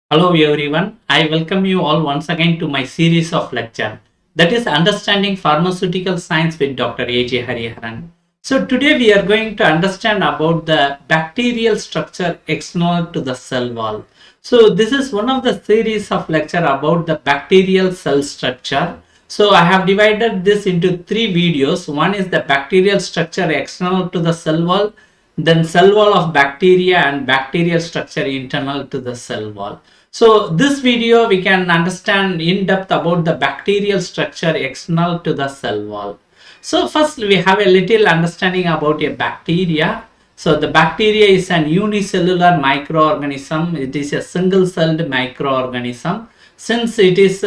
Hello everyone, I welcome you all once again to my series of lecture that is Understanding Pharmaceutical Science with Dr. A.J. Hariharan. So today we are going to understand about the bacterial structure external to the cell wall. So this is one of the series of lecture about the bacterial cell structure. So I have divided this into three videos. One is the bacterial structure external to the cell wall, then cell wall of bacteria and bacterial structure internal to the cell wall. So this video we can understand in depth about the bacterial structure external to the cell wall. So first we have a little understanding about a bacteria. So the bacteria is an unicellular microorganism. It is a single-celled microorganism. Since it is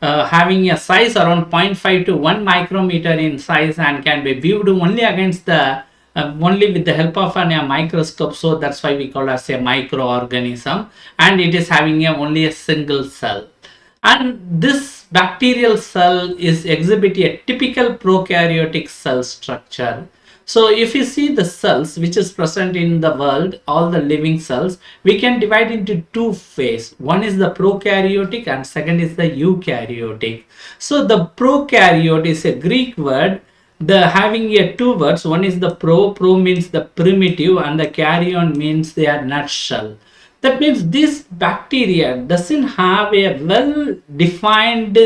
having a size around 0.5 to 1 micrometer in size and can be viewed only against the only with the help of a microscope, so that's why we call it as a microorganism, and it is having only a single cell. And this bacterial cell is exhibit a typical prokaryotic cell structure. So if you see the cells which is present in the world, all the living cells, we can divide into two phases. One is the prokaryotic and second is the eukaryotic. So the prokaryote is a Greek word, the having a two words. One is the pro means the primitive, and the karyon means they are nutshell. That means this bacteria doesn't have a well defined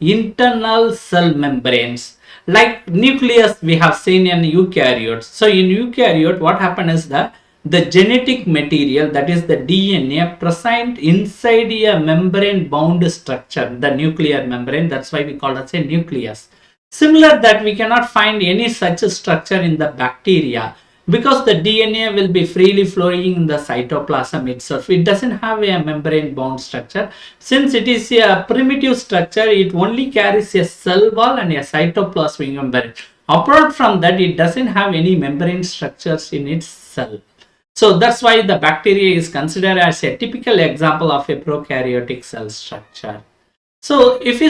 internal cell membranes like nucleus we have seen in eukaryotes. So in eukaryote what happened is that the genetic material, that is the DNA, present inside a membrane bound structure, the nuclear membrane. That's why we call it a nucleus. Similar that we cannot find any such structure in the bacteria because the DNA will be freely flowing in the cytoplasm itself. It doesn't have a membrane bound structure. Since it is a primitive structure, it only carries a cell wall and a cytoplasmic membrane. Apart from that, it doesn't have any membrane structures in its cell. So that's why the bacteria is considered as a typical example of a prokaryotic cell structure. So if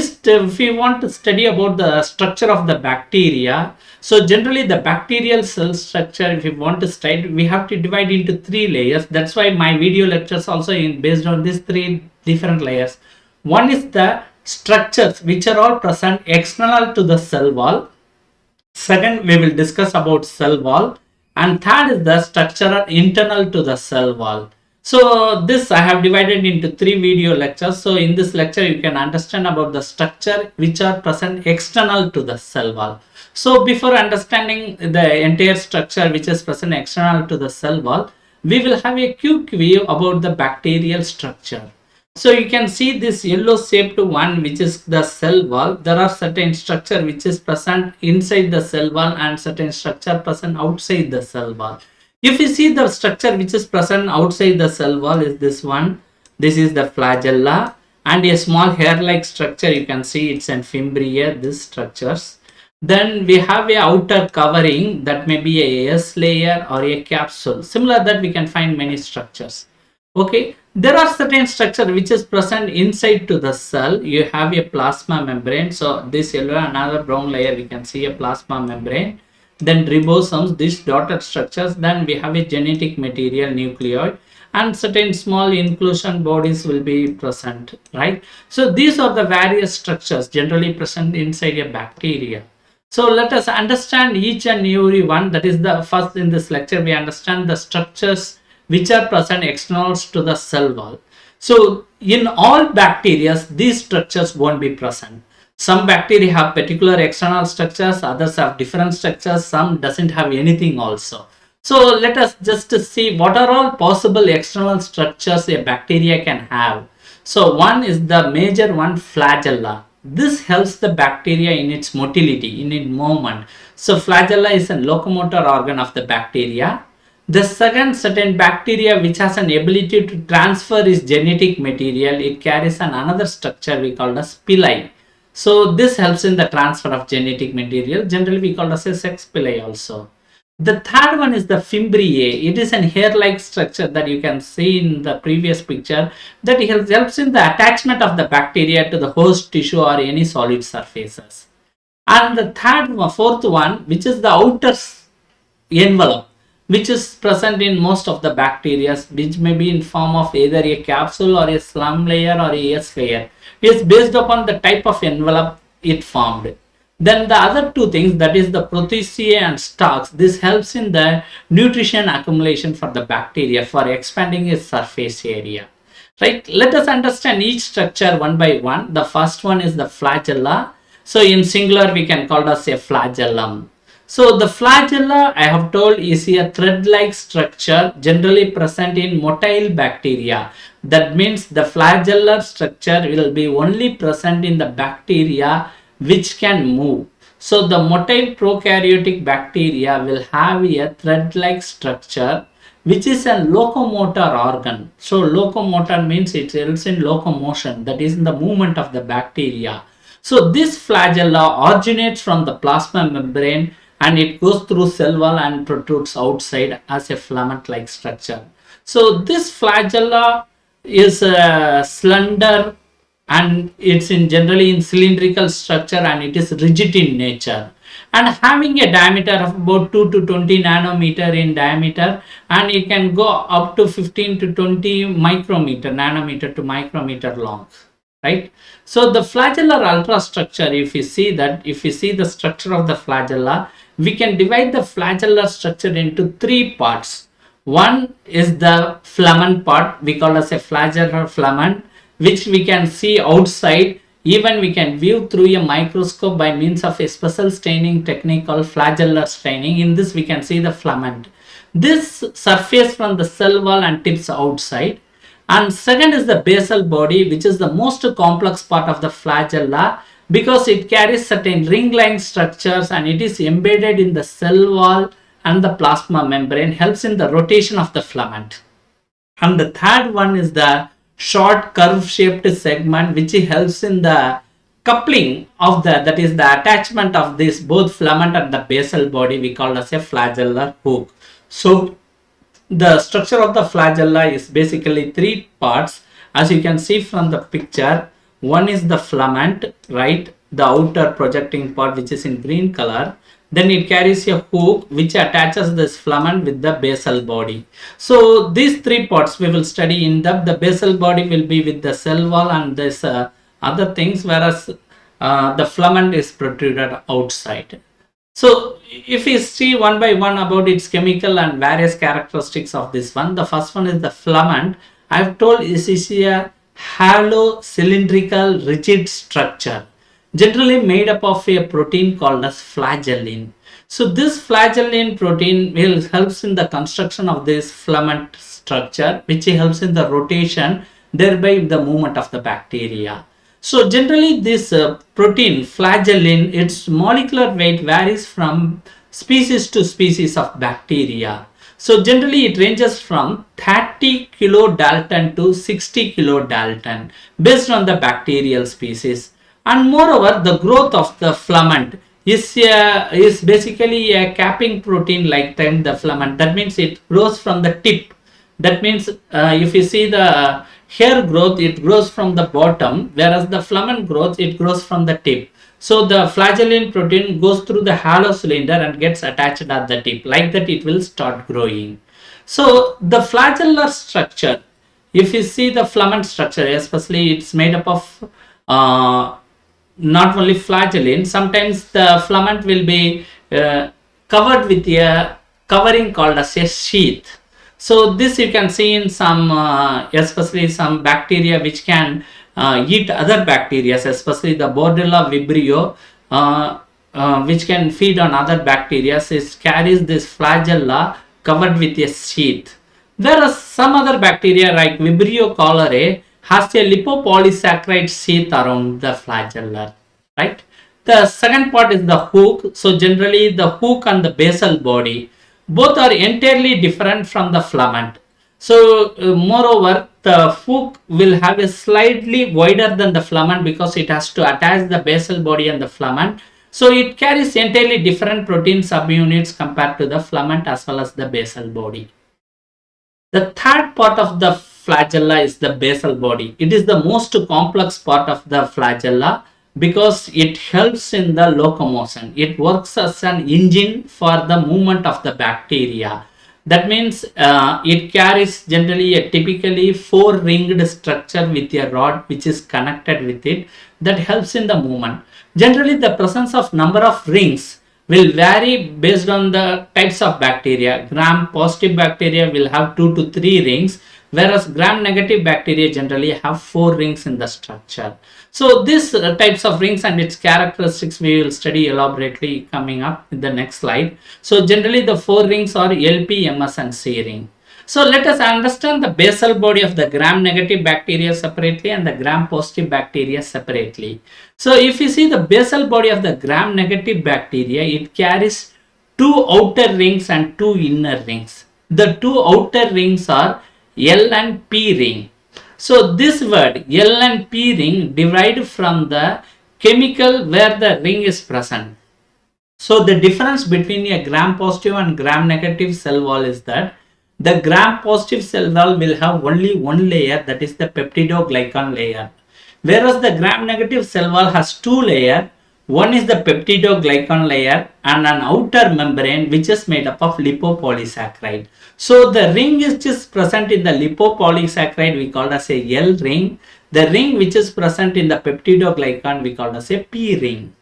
we want to study about the structure of the bacteria, so generally the bacterial cell structure, if we want to study, we have to divide into three layers. That's why my video lectures also in based on these three different layers. One is the structures which are all present external to the cell wall. Second, we will discuss about cell wall, and third is the structure internal to the cell wall. So this I have divided into three video lectures. So in this lecture you can understand about the structure which are present external to the cell wall. So before understanding the entire structure which is present external to the cell wall, we will have a quick view about the bacterial structure. So you can see this yellow shaped one which is the cell wall. There are certain structure which is present inside the cell wall and certain structure present outside the cell wall. If you see the structure which is present outside the cell wall is this one. This is the flagella, and a small hair-like structure. You can see it's in Fimbriae, these structures. Then we have a outer covering that may be a S layer or a capsule. Similar that we can find many structures. Okay, there are certain structure which is present inside to the cell. You have a plasma membrane. So this yellow, another brown layer, we can see a plasma membrane. Then ribosomes, these dotted structures. Then we have a genetic material, nucleoid, and certain small inclusion bodies will be present, right? So these are the various structures generally present inside a bacteria. So let us understand each and every one. That is the first in this lecture we understand the structures which are present external to the cell wall. So in all bacteria these structures won't be present. Some bacteria have particular external structures, others have different structures, some doesn't have anything also. So let us just see what are all possible external structures a bacteria can have. So one is the major one, flagella. This helps the bacteria in its motility, in its movement. So flagella is a locomotor organ of the bacteria. The second, certain bacteria which has an ability to transfer its genetic material, it carries another structure we call as pili. So this helps in the transfer of genetic material. Generally we call as a sex pili also. The third one is the Fimbriae. It is an hair-like structure that you can see in the previous picture, that helps in the attachment of the bacteria to the host tissue or any solid surfaces. And the fourth one, which is the outer envelope. which is present in most of the bacteria, which may be in form of either a capsule or a slime layer or a S layer. It is based upon the type of envelope it formed. Then the other two things, that is the Prothesia and stalks, this helps in the nutrition accumulation for the bacteria for expanding its surface area. Right, let us understand each structure one by one. The first one is the flagella. So in singular we can call it as a flagellum. So the flagella, I have told, is a thread-like structure generally present in motile bacteria. That means the flagellar structure will be only present in the bacteria which can move. So the motile prokaryotic bacteria will have a thread-like structure which is a locomotor organ. So locomotor means it helps in locomotion, that is in the movement of the bacteria. So this flagella originates from the plasma membrane and it goes through cell wall and protrudes outside as a filament-like structure. So this flagella is slender and it's generally in cylindrical structure and it is rigid in nature and having a diameter of about 2 to 20 nanometer in diameter, and it can go up to 15 to 20 micrometer, nanometer to micrometer long. Right, so the flagellar ultrastructure, if you see the structure of the flagella, we can divide the flagellar structure into three parts. One is the filament part, we call as a flagellar filament, which we can see outside. Even we can view through a microscope by means of a special staining technique called flagellar staining. In this we can see the filament. This surface from the cell wall and tips outside. And second is the basal body, which is the most complex part of the flagella because it carries certain ring-like structures and it is embedded in the cell wall and the plasma membrane, helps in the rotation of the filament. And the third one is the short curve-shaped segment, which helps in the coupling of that is the attachment of this both filament and the basal body, we call as a flagellar hook. So the structure of the flagella is basically three parts, as you can see from the picture. One is the filament, right, the outer projecting part which is in green color. Then it carries a hook which attaches this filament with the basal body. So these three parts we will study in depth. The basal body will be with the cell wall and this other things, whereas the filament is protruded outside. So if we see one by one about its chemical and various characteristics of this one, the first one is the filament. I have told this is a hollow cylindrical rigid structure generally made up of a protein called as flagellin. So this flagellin protein will helps in the construction of this filament structure, which helps in the rotation, thereby the movement of the bacteria. So generally this protein flagellin, its molecular weight varies from species to species of bacteria. So generally it ranges from 30 kilodalton to 60 kilodalton based on the bacterial species. And moreover, the growth of the filament is basically a capping protein like the filament. That means it grows from the tip. That means if you see the hair growth, it grows from the bottom, whereas the filament growth, it grows from the tip. So the flagellin protein goes through the hollow cylinder and gets attached at the tip. Like that it will start growing. So the flagellar structure, if you see the filament structure, especially it's made up of not only flagellin, sometimes the filament will be covered with a covering called as a sheath. So this you can see in some especially some bacteria which can eat other bacteria, especially the Bordella vibrio which can feed on other bacteria. It carries this flagella covered with a sheath, whereas some other bacteria like Vibrio cholerae has a lipopolysaccharide sheath around the flagellar, right? The second part is the hook. So generally the hook and the basal body both are entirely different from the filament. So moreover, the hook will have a slightly wider than the filament because it has to attach the basal body and the filament. So it carries entirely different protein subunits compared to the filament as well as the basal body. The third part of the flagella is the basal body. It is the most complex part of the flagella because it helps in the locomotion. It works as an engine for the movement of the bacteria. That means it carries generally a typically four ringed structure with a rod which is connected with it that helps in the movement. Generally, the presence of number of rings will vary based on the types of bacteria. Gram positive bacteria will have 2 to 3 rings, whereas gram negative bacteria generally have 4 rings in the structure. So these types of rings and its characteristics we will study elaborately coming up in the next slide. So generally the 4 rings are LP, MS and C ring. So let us understand the basal body of the gram negative bacteria separately and the gram positive bacteria separately. So if you see the basal body of the gram negative bacteria, it carries 2 outer rings and 2 inner rings. The 2 outer rings are L and P ring. So this word L and P ring derived from the chemical where the ring is present. So the difference between a gram positive and gram negative cell wall is that the gram positive cell wall will have only one layer, that is the peptidoglycan layer. Whereas the gram negative cell wall has two layers. One is the peptidoglycan layer and an outer membrane which is made up of lipopolysaccharide. So the ring is just present in the lipopolysaccharide we call as a L ring. The ring which is present in the peptidoglycan we call as a P ring.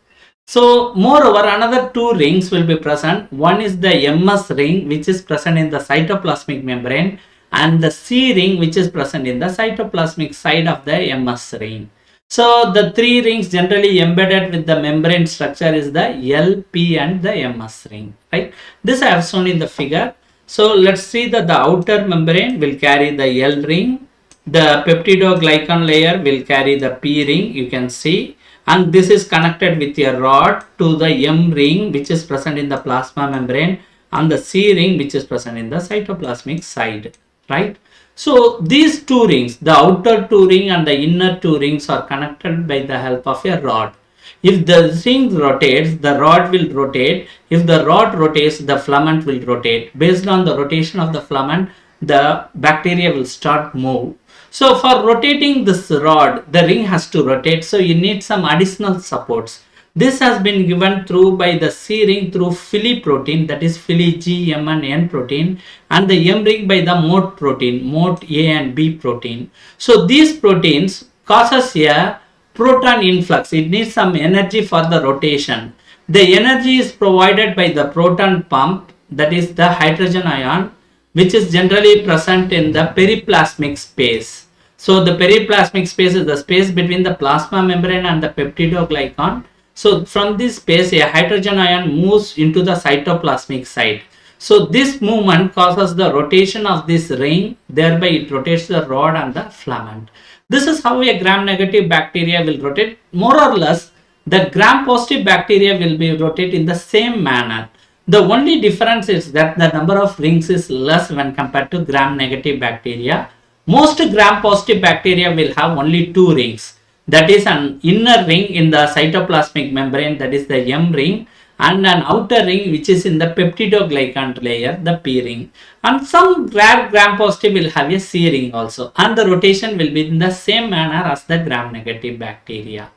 So moreover, another two rings will be present. One is the MS ring which is present in the cytoplasmic membrane and the C ring which is present in the cytoplasmic side of the MS ring. So the three rings generally embedded with the membrane structure is the L, P and the MS ring, right? This I have shown in the figure. So let's see that the outer membrane will carry the L ring. The peptidoglycan layer will carry the P ring, you can see, and this is connected with a rod to the M ring which is present in the plasma membrane and the C ring which is present in the cytoplasmic side, right? So these two rings, the outer two ring and the inner two rings, are connected by the help of a rod. If the ring rotates, the rod will rotate. If the rod rotates, the filament will rotate. Based on the rotation of the filament, the bacteria will start move. So for rotating this rod, the ring has to rotate. So you need some additional supports. This has been given through by the C ring through Pili protein, that is Pili G, M and N protein, and the M ring by the moat protein, moat A and B protein. So these proteins causes a proton influx. It needs some energy for the rotation. The energy is provided by the proton pump, that is the hydrogen ion, which is generally present in the periplasmic space. So the periplasmic space is the space between the plasma membrane and the peptidoglycan. So from this space, a hydrogen ion moves into the cytoplasmic side. So this movement causes the rotation of this ring, thereby it rotates the rod and the filament. This is how a gram negative bacteria will rotate. More or less, the gram positive bacteria will be rotate in the same manner. The only difference is that the number of rings is less when compared to gram negative bacteria. Most gram positive bacteria will have only two rings. That is an inner ring in the cytoplasmic membrane, that is the M ring, and an outer ring which is in the peptidoglycan layer, the P ring. And some rare gram positive will have a C ring also, and the rotation will be in the same manner as the gram negative bacteria.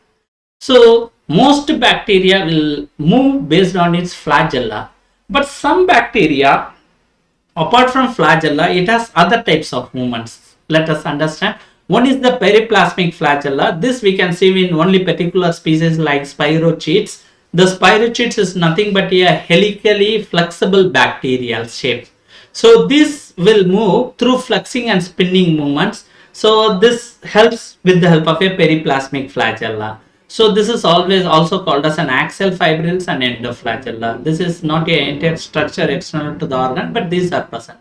So most bacteria will move based on its flagella, but some bacteria apart from flagella, it has other types of movements. Let us understand. One is the periplasmic flagella. This we can see in only particular species like spirochetes. The spirochetes is nothing but a helically flexible bacterial shape. So this will move through flexing and spinning movements. So this helps with the help of a periplasmic flagella. So this is always also called as an axial fibrils and endoflagella. This is not a entire structure external to the organ, but these are present.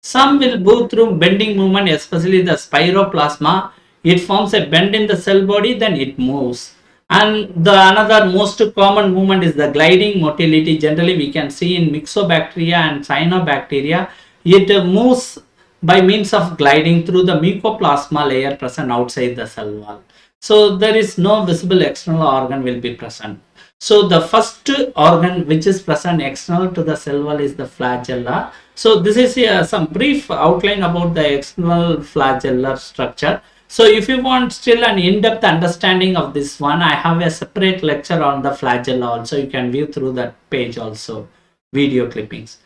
Some will move through bending movement, especially the spiroplasma. It forms a bend in the cell body, then it moves. And the another most common movement is the gliding motility. Generally, we can see in myxobacteria and cyanobacteria. It moves by means of gliding through the mycoplasma layer present outside the cell wall. So there is no visible external organ will be present. So the first organ which is present external to the cell wall is the flagella. So this is some brief outline about the external flagellar structure. So if you want still an in-depth understanding of this one, I have a separate lecture on the flagella also. You can view through that page also, video clippings.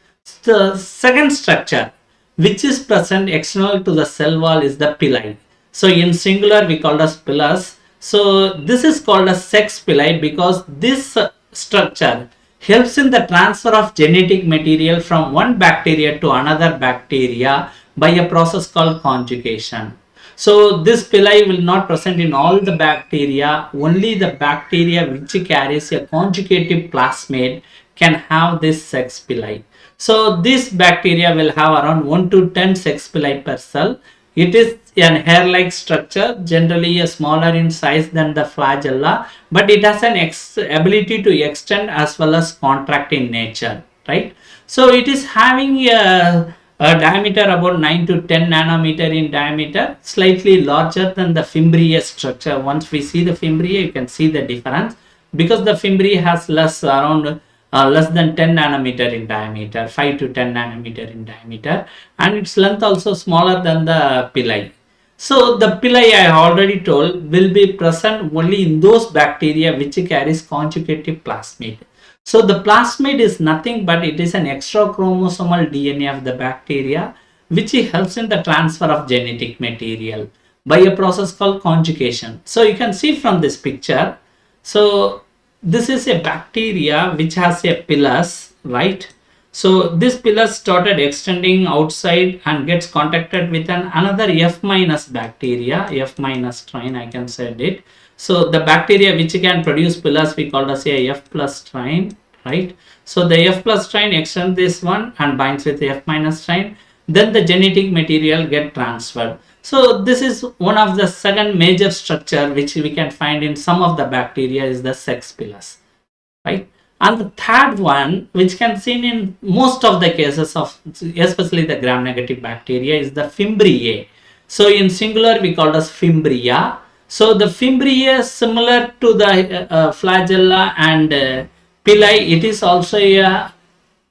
The second structure which is present external to the cell wall is the pili. So in singular we call as pillars. So this is called as sex pili because this structure helps in the transfer of genetic material from one bacteria to another bacteria by a process called conjugation. So this pili will not present in all the bacteria, only the bacteria which carries a conjugative plasmid can have this sex pili. So this bacteria will have around 1 to 10 sex pili per cell. It is an hair-like structure, generally smaller in size than the flagella, but it has an ability to extend as well as contract in nature, right? So it is having a diameter about 9 to 10 nanometer in diameter, slightly larger than the Fimbriae structure. Once we see the Fimbriae, you can see the difference because the Fimbriae has less than 10 nanometer in diameter, 5 to 10 nanometer in diameter, and its length also smaller than the pili. So the pili I already told will be present only in those bacteria which carries conjugative plasmid. So the plasmid is nothing but it is an extra chromosomal DNA of the bacteria which helps in the transfer of genetic material by a process called conjugation. So you can see from this picture. So this is a bacteria which has a pilus, right? So this pilus started extending outside and gets contacted with another F minus bacteria, F minus strain, I can say it. So the bacteria which can produce pilus we call as a F plus strain, right? So the F plus strain extends this one and binds with the F minus strain. Then the genetic material get transferred. So this is one of the second major structure which we can find in some of the bacteria is the sex pilus, right? And the third one which can seen in most of the cases of especially the gram negative bacteria is the Fimbriae. So in singular we call it as Fimbria. So the Fimbriae similar to the flagella and pili, it is also a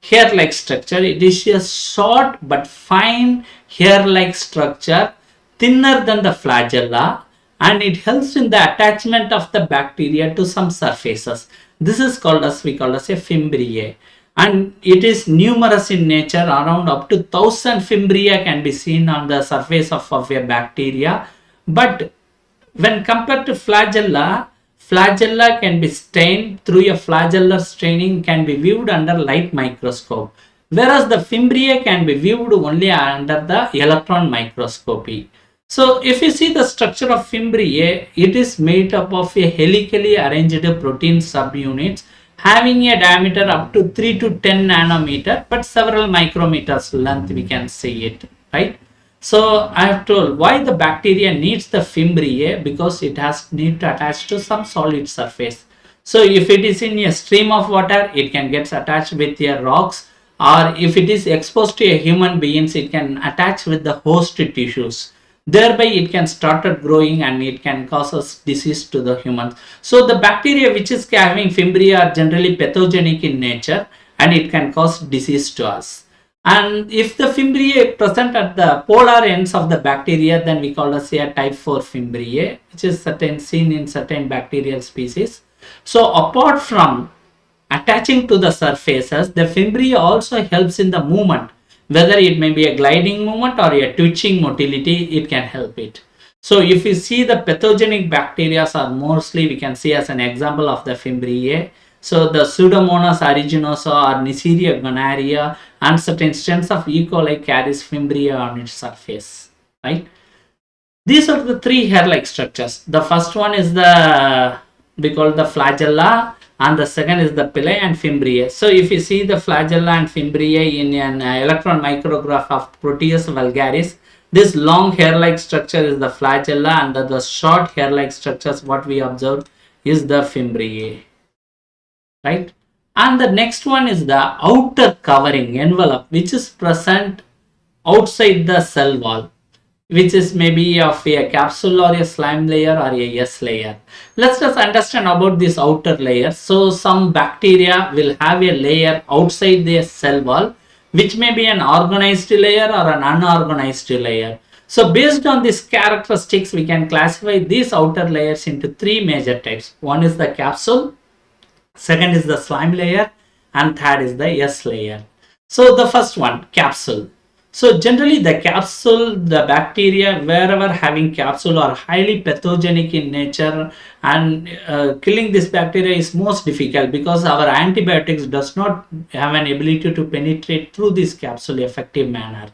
hair-like structure. It is a short but fine hair-like structure, thinner than the flagella, and it helps in the attachment of the bacteria to some surfaces. This is called as we call as a Fimbriae, and it is numerous in nature. Around up to 1000 Fimbriae can be seen on the surface of a bacteria. But when compared to flagella, flagella can be stained through a flagellar staining, can be viewed under light microscope, whereas the Fimbriae can be viewed only under the electron microscopy. So if you see the structure of Fimbriae, it is made up of a helically arranged protein subunits having a diameter up to 3 to 10 nanometer but several micrometers length, we can see it, right? So I have told why the bacteria needs the Fimbriae, because it has need to attach to some solid surface. So if it is in a stream of water, it can get attached with the rocks, or if it is exposed to a human beings, it can attach with the host tissues. Thereby it can start growing and it can cause us disease to the humans. So the bacteria which is having Fimbriae are generally pathogenic in nature and it can cause disease to us. And if the Fimbriae present at the polar ends of the bacteria, then we call as a type 4 Fimbriae, which is seen in certain bacterial species. So apart from attaching to the surfaces, the Fimbriae also helps in the movement. Whether it may be a gliding movement or a twitching motility, it can help it. So if you see the pathogenic bacteria are mostly we can see as an example of the Fimbriae. So the Pseudomonas aeruginosa or Neisseria gonorrhea and certain strains of E. coli carries Fimbriae on its surface, right? These are the three hair-like structures. The first one is the we call the flagella, and the second is the pili and Fimbriae. So if you see the flagella and Fimbriae in an electron micrograph of Proteus vulgaris, this long hair-like structure is the flagella, and the short hair-like structures what we observed is the Fimbriae, right? And the next one is the outer covering envelope which is present outside the cell wall, which is maybe of a capsule or a slime layer or a S layer. Let's just understand about this outer layer. So some bacteria will have a layer outside the cell wall which may be an organized layer or an unorganized layer. So based on these characteristics, we can classify these outer layers into three major types. One is the capsule, second is the slime layer, and third is the S layer. So the first one, capsule. So generally the capsule, the bacteria wherever having capsule are highly pathogenic in nature, and killing this bacteria is most difficult because our antibiotics does not have an ability to penetrate through this capsule effective manner.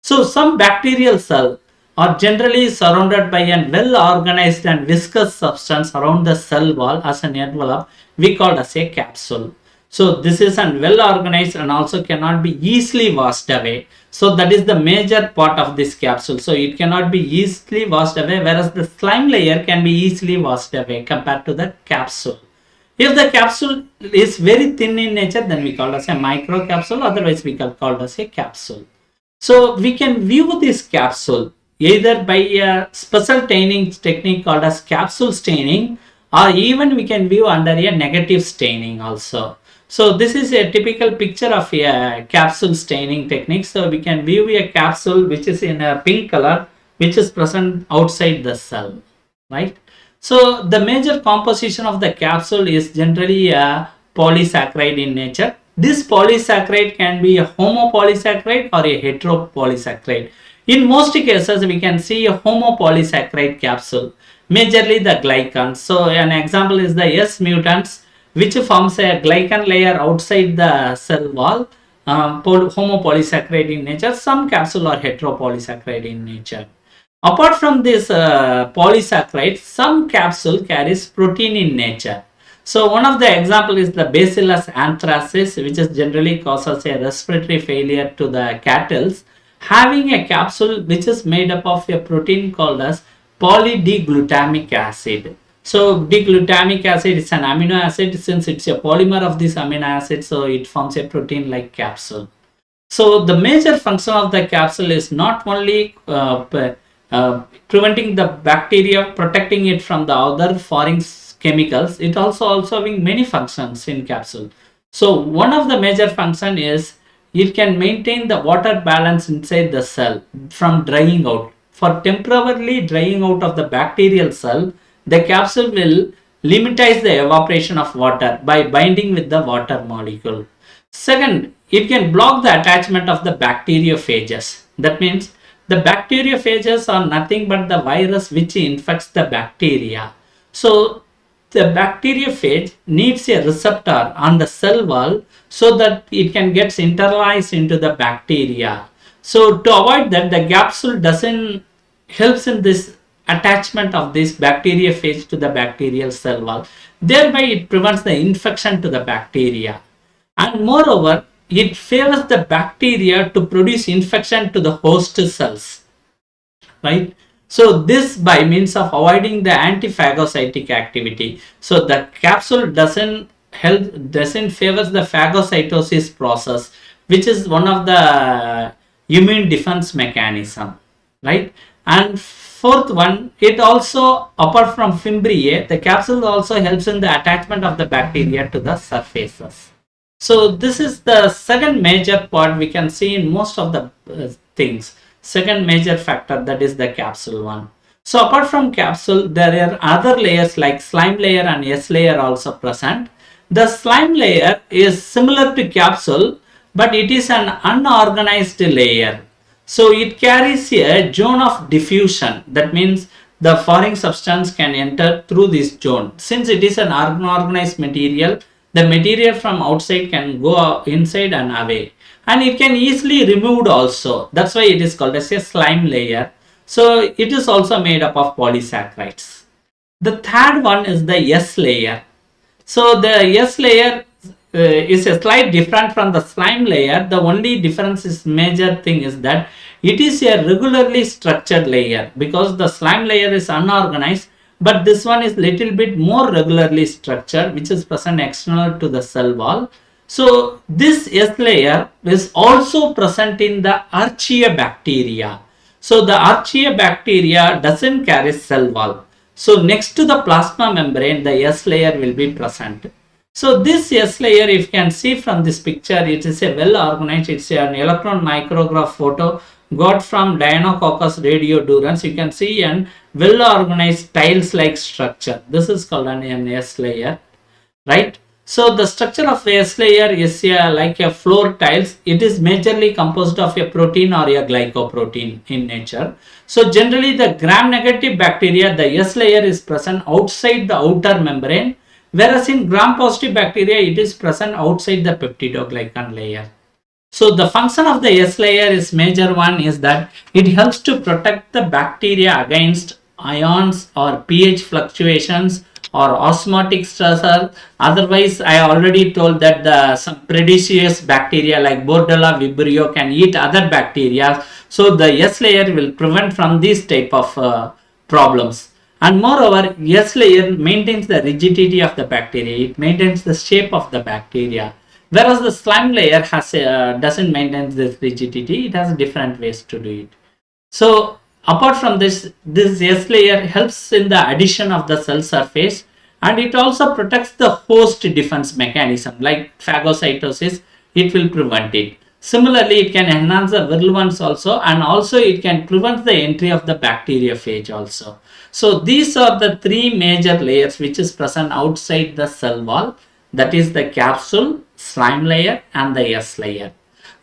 So some bacterial cell are generally surrounded by a well organized and viscous substance around the cell wall as an envelope we call as a capsule. So this is an well organized and also cannot be easily washed away. So that is the major part of this capsule. So it cannot be easily washed away, whereas the slime layer can be easily washed away compared to the capsule. If the capsule is very thin in nature, then we call it as a microcapsule, otherwise we can call it as a capsule. So we can view this capsule either by a special staining technique called as capsule staining, or even we can view under a negative staining also. So this is a typical picture of a capsule staining technique. So we can view a capsule which is in a pink color, which is present outside the cell, right? So the major composition of the capsule is generally a polysaccharide in nature. This polysaccharide can be a homopolysaccharide or a heteropolysaccharide. In most cases, we can see a homopolysaccharide capsule, majorly the glycans. So an example is the S mutants, which forms a glycan layer outside the cell wall, homopolysaccharide in nature. Some capsule are heteropolysaccharide in nature. Apart from this polysaccharide, some capsule carries protein in nature. So one of the example is the Bacillus anthracis, which is generally causes a respiratory failure to the cattle, having a capsule which is made up of a protein called as poly-D-glutamic acid. So D-glutamic acid is an amino acid. Since it's a polymer of this amino acid, so it forms a protein like capsule. So the major function of the capsule is not only preventing the bacteria, protecting it from the other foreign chemicals, it also having many functions in capsule. So one of the major function is it can maintain the water balance inside the cell from drying out. For temporarily drying out of the bacterial cell, the capsule will limitize the evaporation of water by binding with the water molecule. Second, it can block the attachment of the bacteriophages. That means the bacteriophages are nothing but the virus which infects the bacteria. So the bacteriophage needs a receptor on the cell wall so that it can get internalized into the bacteria. So to avoid that, the capsule doesn't helps in this attachment of this bacteriophage to the bacterial cell wall. Thereby it prevents the infection to the bacteria. And moreover, it favors the bacteria to produce infection to the host cells, right? So this by means of avoiding the antiphagocytic activity. So the capsule doesn't favors the phagocytosis process, which is one of the immune defense mechanism, right? And fourth one, it also, apart from Fimbriae, the capsule also helps in the attachment of the bacteria to the surfaces. So this is the second major part we can see in most of the things. Second major factor, that is the capsule one. So apart from capsule, there are other layers like slime layer and S layer also present. The slime layer is similar to capsule, but it is an unorganized layer. So it carries a zone of diffusion. That means the foreign substance can enter through this zone. Since it is an unorganized material, the material from outside can go inside and away, and it can easily removed also. That's why it is called as a slime layer. So it is also made up of polysaccharides. The third one is the S layer. So the S layer is a slight different from the slime layer. The only difference is major thing is that it is a regularly structured layer, because the slime layer is unorganized, but this one is little bit more regularly structured, which is present external to the cell wall. So this S layer is also present in the Archaeobacteria. So the Archaeobacteria doesn't carry cell wall. So next to the plasma membrane, the S layer will be present. So this S layer, if you can see from this picture, it is a well organized, it's an electron micrograph photo got from Deinococcus radiodurans. You can see an well organized tiles like structure. This is called an S layer, right? So the structure of a S layer is like a floor tiles. It is majorly composed of a protein or a glycoprotein in nature. So generally the gram-negative bacteria, the S layer is present outside the outer membrane, whereas in gram-positive bacteria, it is present outside the peptidoglycan layer. So the function of the S layer is major one is that it helps to protect the bacteria against ions or pH fluctuations or osmotic stressor. Otherwise, I already told that the some predaceous bacteria like Bordella vibrio can eat other bacteria. So the S layer will prevent from these type of problems. And moreover, S layer maintains the rigidity of the bacteria. It maintains the shape of the bacteria. Whereas the slime layer has doesn't maintain this rigidity. It has different ways to do it. So apart from this, this S layer helps in the addition of the cell surface, and it also protects the host defense mechanism like phagocytosis. It will prevent it. Similarly, it can enhance the virulence also, and also it can prevent the entry of the bacteriophage also. So these are the three major layers which is present outside the cell wall, that is the capsule, slime layer and the S layer.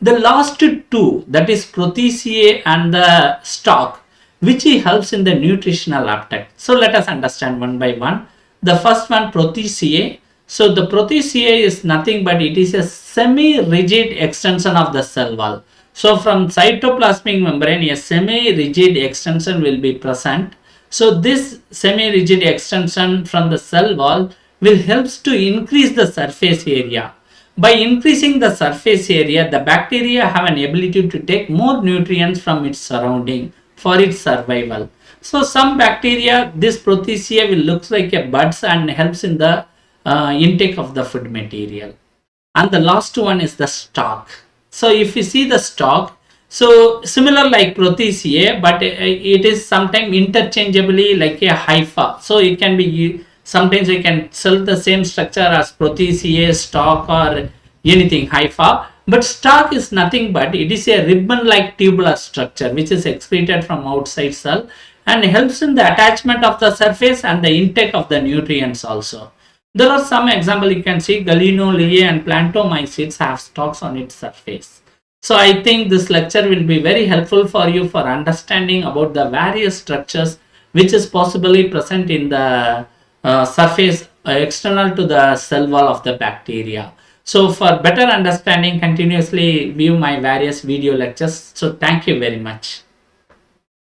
The last two, that is Prothesia and the stalk, which helps in the nutritional uptake. So let us understand one by one. The first one, Prothesia. So the Prothesia is nothing but it is a semi-rigid extension of the cell wall. So from cytoplasmic membrane, a semi-rigid extension will be present. So this semi-rigid extension from the cell wall will helps to increase the surface area. By increasing the surface area, the bacteria have an ability to take more nutrients from its surrounding for its survival. So some bacteria, this Prothesia will look like a buds and helps in the intake of the food material. And the last one is the stalk. So if you see the stalk, so similar like Prothesia, but it is sometimes interchangeably like a hypha. So it can be, sometimes we can sell the same structure as Prothesia, stalk or anything hypha. But stalk is nothing but it is a ribbon like tubular structure which is excreted from outside cell and helps in the attachment of the surface and the intake of the nutrients also. There are some examples you can see Gallinulae and Plantomycetes have stalks on its surface. So I think this lecture will be very helpful for you for understanding about the various structures which is possibly present in the surface external to the cell wall of the bacteria. So for better understanding, continuously view my various video lectures. So thank you very much.